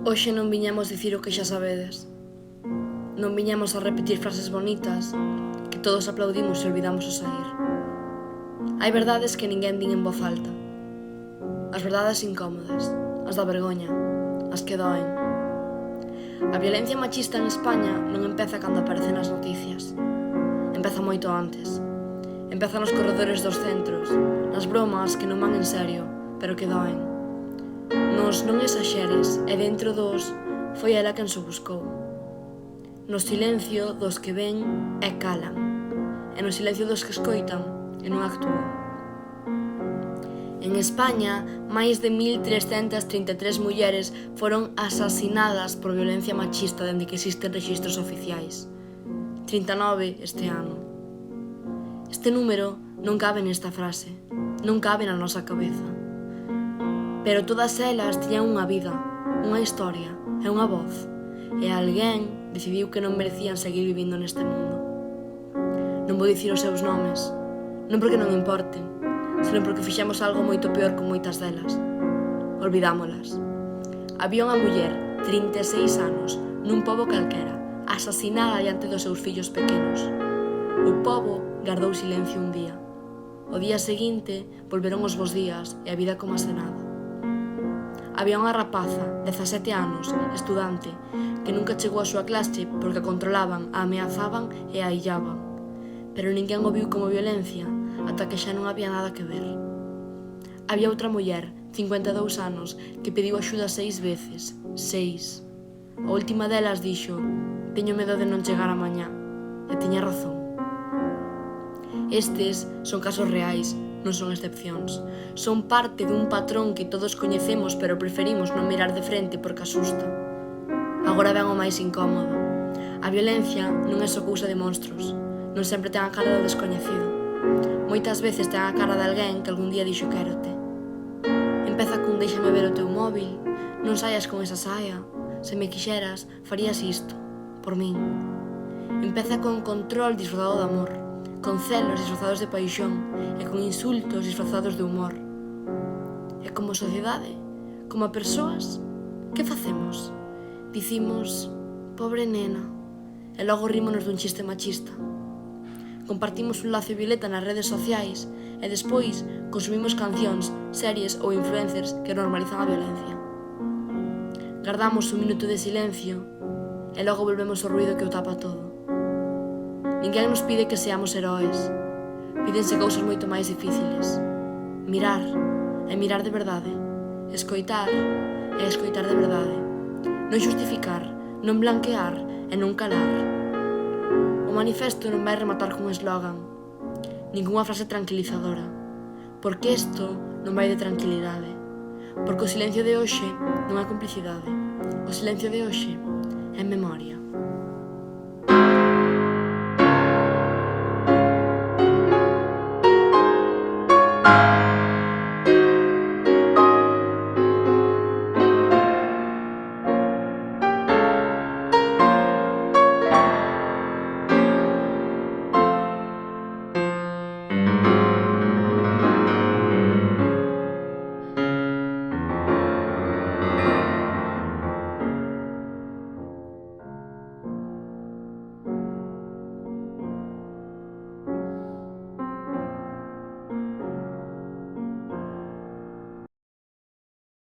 Hoxe non viñamos dicir o que xa sabedes. Non viñamos a repetir frases bonitas que todos aplaudimos e olvidamos ao sair. Hai verdades que ninguén din en voz alta. As verdades incómodas, as da vergoña, as que doen. A violencia machista en España non empeza cando aparece nas noticias. Empeza moito antes. Empeza nos corredores dos centros, nas bromas que non van en serio, pero que doen. Nos non exaxeres e dentro dos foi ela quen se buscou. No silencio dos que ven e calan, e no silencio dos que escoitan e non actúan. En España, máis de 1.333 mulleres foron asasinadas por violencia machista dende que existen rexistros oficiais. 39 este ano. Este número non cabe nesta frase, non cabe na nosa cabeza. Pero todas elas tiñan unha vida, unha historia e unha voz, e alguén decidiu que non merecían seguir vivindo neste mundo. Non vou dicir os seus nomes, non porque non importen, senón porque fixemos algo moito peor con moitas delas. Olvidámolas. Había unha muller, 36 anos, nun pobo calquera, asasinada diante dos seus fillos pequenos. O pobo gardou silencio un día. O día seguinte volveron os bos días e a vida como se nada. Había unha rapaza, 17 anos, estudante, que nunca chegou á súa clase porque a controlaban, a ameazaban e a illaban. Pero ninguén o viu como violencia ata que xa non había nada que ver. Había outra muller, 52 anos, que pediu axuda 6 veces. 6. A última delas dixo: "Teño medo de non chegar a mañá." E tiña razón. Estes son casos reais, non son excepcións. Son parte dun patrón que todos coñecemos pero preferimos non mirar de frente porque asusta. Agora ven o máis incómodo. A violencia non é só cousa de monstros. Non sempre ten a cara do descoñecido. Moitas veces ten a cara de alguén que algún día dixo quérote. Empeza cun "déixame ver o teu móvil", "non saias con esa saia", "se me quixeras, farías isto", por min. Empeza con control disfrazado de amor, con celos disfrazados de paixón e con insultos disfrazados de humor. E como sociedade, como persoas, que facemos? Dicimos, pobre nena, e logo rímonos dun chiste machista. Compartimos un lazo violeta nas redes sociais e despois consumimos cancións, series ou influencers que normalizan a violencia. Gardamos un minuto de silencio e logo volvemos ao ruído que o tapa todo. Ninguén nos pide que seamos heróis. Pídense cousas moito máis difíciles. Mirar, e mirar de verdade. Escoitar, e escoitar de verdade. Non xustificar, non blanquear e non calar. O manifesto non vai rematar cun eslogan, ningunha frase tranquilizadora, porque isto non vai de tranquilidade. Porque o silencio de hoxe non é complicidade. O silencio de hoxe é memoria.